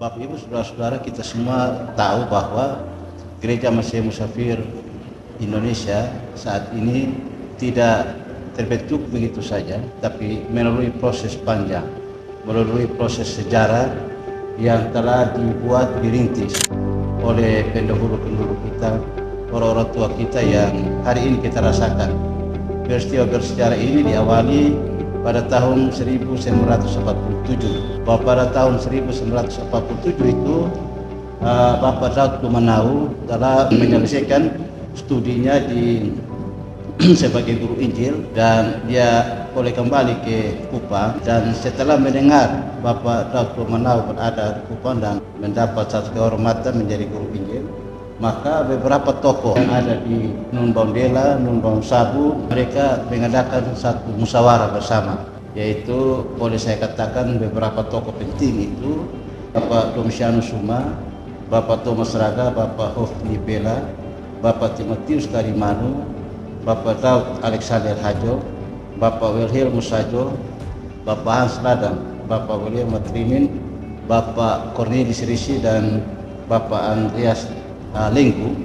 Bapak Ibu saudara-saudara, kita semua tahu bahwa Gereja Masih Musafir Indonesia saat ini tidak terbentuk begitu saja, tapi melalui proses panjang, melalui proses sejarah yang telah dibuat, dirintis oleh pendahulu-pendahulu kita, orang-orang tua kita yang hari ini kita rasakan. Peristiwa bersejarah ini diawali pada tahun 1947. Bahwa pada tahun 1947 itu Bapak Daud Tumanau telah menyelesaikan studinya di sebagai guru Injil, dan dia boleh kembali ke Kupang. Dan setelah mendengar Bapak Daud Tumanau berada di Kupang dan mendapat satu kehormatan menjadi guru Injil, maka beberapa tokoh yang ada di Nun Bondela, Nun Bong Sabu, mereka mengadakan satu musyawarah bersama, yaitu boleh saya katakan beberapa tokoh penting itu Bapak Domitianus Suma, Bapak Thomas Raga, Bapak Hofni Bela, Bapak Timotius Karimanu, Bapak Daud Alexander Hajo, Bapak Wilhelm Sajo, Bapak Hans Ladang, Bapak William Matrimin, Bapak Cornelis Risi, dan Bapak Andreas Lengku.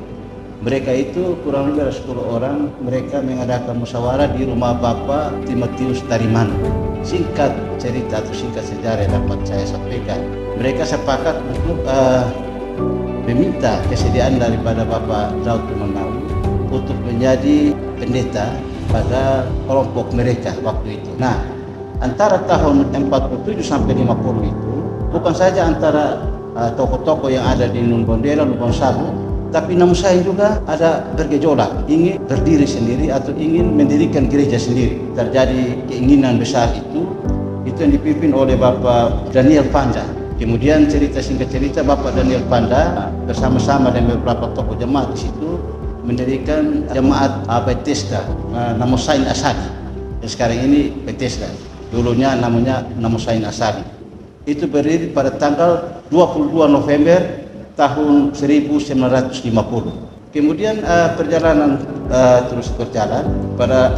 Mereka itu kurang lebih 10 orang. Mereka mengadakan musyawarah di rumah Bapak Timotius Tarimanu. Singkat cerita atau singkat sejarah yang dapat saya sampaikan, mereka sepakat untuk meminta kesediaan daripada Bapak Daud Tumanau untuk menjadi pendeta pada kelompok mereka waktu itu. Nah, antara tahun 47 sampai 50 itu bukan saja antara tokoh-tokoh yang ada di Nun Bondela, Nun Bong Sabu, tapi namun saya juga ada bergejolak, ingin berdiri sendiri atau ingin mendirikan gereja sendiri. Terjadi keinginan besar itu yang dipimpin oleh Bapak Daniel Panda. Kemudian singkat cerita Bapak Daniel Panda bersama-sama dengan beberapa tokoh jemaat di situ mendirikan jemaat Bethesda, Namosain Asali. Yang sekarang ini Bethesda, dulunya namanya Namosain Asali. Itu berdiri pada tanggal 22 November tahun 1950. Kemudian perjalanan terus berjalan. Pada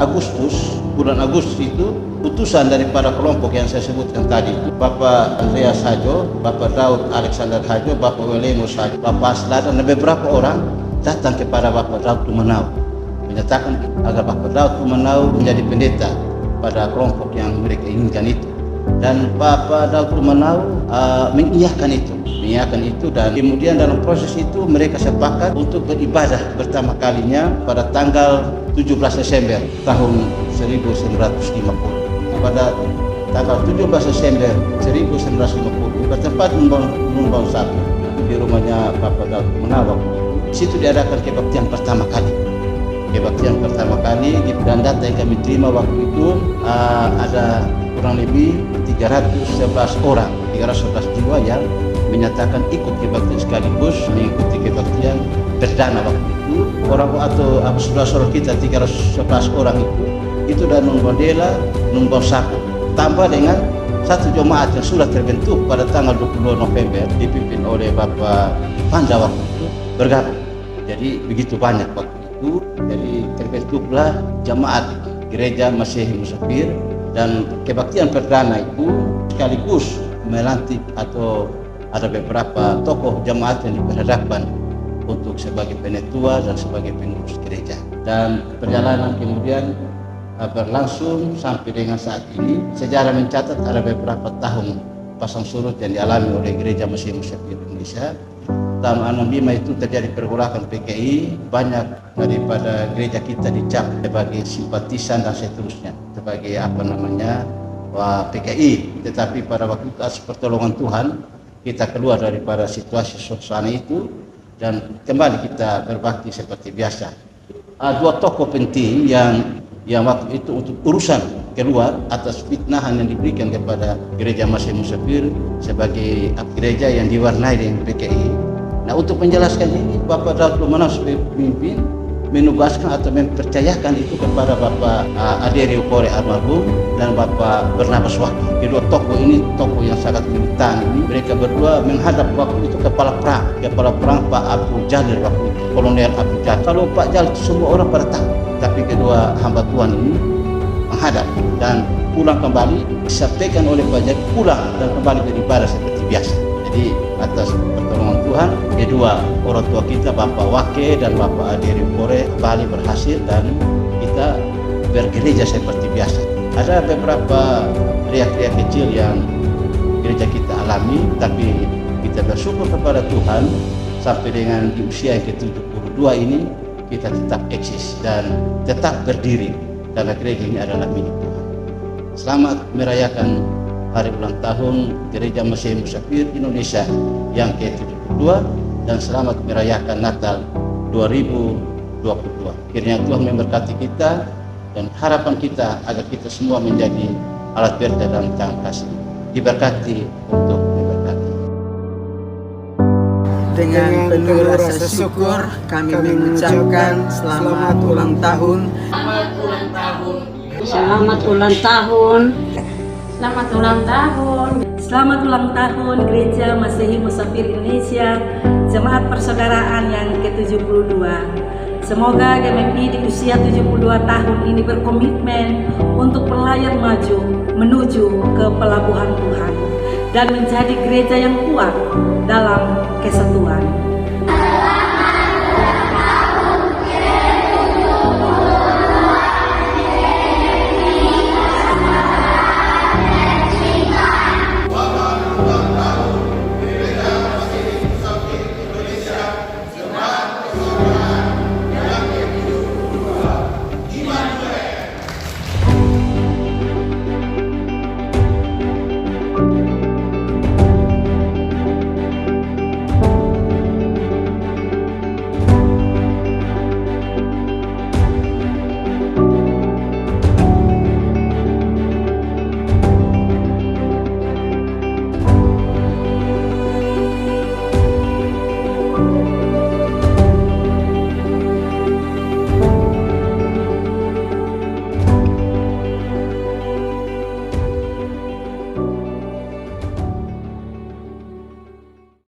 bulan Agustus itu utusan daripada kelompok yang saya sebutkan tadi, Bapak Andreas Hajo, Bapak Daud Alexander Hajo, Bapak Wilhelm Sajo, Bapak Aslada, dan beberapa orang datang kepada Bapak Daud Tumanau menyatakan agar Bapak Daud Tumanau menjadi pendeta pada kelompok yang mereka inginkan itu. Dan Bapak Daud Tumanau mengiyakan itu, dan kemudian dalam proses itu mereka sepakat untuk beribadah pertama kalinya pada tanggal 17 Desember tahun 1950. Pada tanggal 17 Desember 1950 bertempat Nun Bong Sabu di rumahnya Bapak Daud Tumanau. Di situ diadakan kebaktian pertama kali. Dan data yang kami terima waktu itu ada kurang lebih 311 jiwa yang menyatakan ikut kebaktian sekaligus mengikuti kebaktian perdana waktu itu. Orang atau saudara-saudara kita 311 orang itu dari Nun Bondela, Nun Bong Sabu, tambah dengan satu jemaat yang sudah terbentuk pada tanggal 22 November dipimpin oleh Bapak Panda waktu itu bergabung. Jadi begitu banyak waktu itu. Jadi terbentuklah jemaat Gereja Masih Musafir, dan kebaktian perdana itu sekaligus melantik atau ada beberapa tokoh jemaat yang diperhadapkan untuk sebagai penetua dan sebagai pengurus gereja. Dan perjalanan kemudian berlangsung sampai dengan saat ini. Sejarah mencatat ada beberapa tahun pasang surut yang dialami oleh Gereja Masih Musafir Indonesia. Tahun 65 itu terjadi pergolakan PKI, banyak daripada gereja kita dicap sebagai simpatisan dan seterusnya, sebagai PKI. Tetapi pada waktu itu atas pertolongan Tuhan kita keluar daripada situasi suasana itu dan kembali kita berbakti seperti biasa. Dua tokoh penting yang waktu itu untuk urusan keluar atas fitnahan yang diberikan kepada Gereja Masih Musafir sebagai gereja yang diwarnai dengan PKI. Nah, untuk menjelaskan ini, Bapak Daud Tumanau sebagai pemimpin menugaskan atau mempercayakan itu kepada Bapak Aderio Kore almarhum dan Bapak Barnabas Waki. Kedua tokoh ini tokoh yang sangat militan ini. Mereka berdua menghadap waktu itu kepala perang Pak Abdul Jalil waktu itu, Kolonel Abdul Jalil. Kalau Pak Jalil semua orang pada tahu, tapi kedua hamba Tuhan ini menghadap dan pulang kembali, disampaikan oleh Pak Jalil pulang dan kembali beribadah seperti biasa. Jadi atas pertolongan Tuhan, kedua orang tua kita, Bapak Wake dan Bapak Aderi Pore, kembali berhasil dan kita bergereja seperti biasa. Ada beberapa riak-riak kecil yang gereja kita alami, tapi kita bersyukur kepada Tuhan sampai dengan di usia yang ke-72 ini kita tetap eksis dan tetap berdiri karena gereja ini adalah milik Tuhan. Selamat merayakan hari ulang tahun Gereja Masehi Musafir Indonesia yang ke-72 dan selamat merayakan Natal 2022. Kiranya Tuhan memberkati kita dan harapan kita agar kita semua menjadi alat berkat dalam tangan kasih. Diberkati untuk diberkati. Dengan penuh rasa syukur kami mengucapkan selamat ulang tahun. Selamat ulang tahun. Selamat ulang tahun. Selamat ulang tahun. Selamat ulang tahun Gereja Masehi Musafir Indonesia, Jemaat Persaudaraan yang ke-72. Semoga GMI di usia 72 tahun ini berkomitmen untuk berlayar maju menuju ke pelabuhan Tuhan dan menjadi gereja yang kuat dalam kesatuan.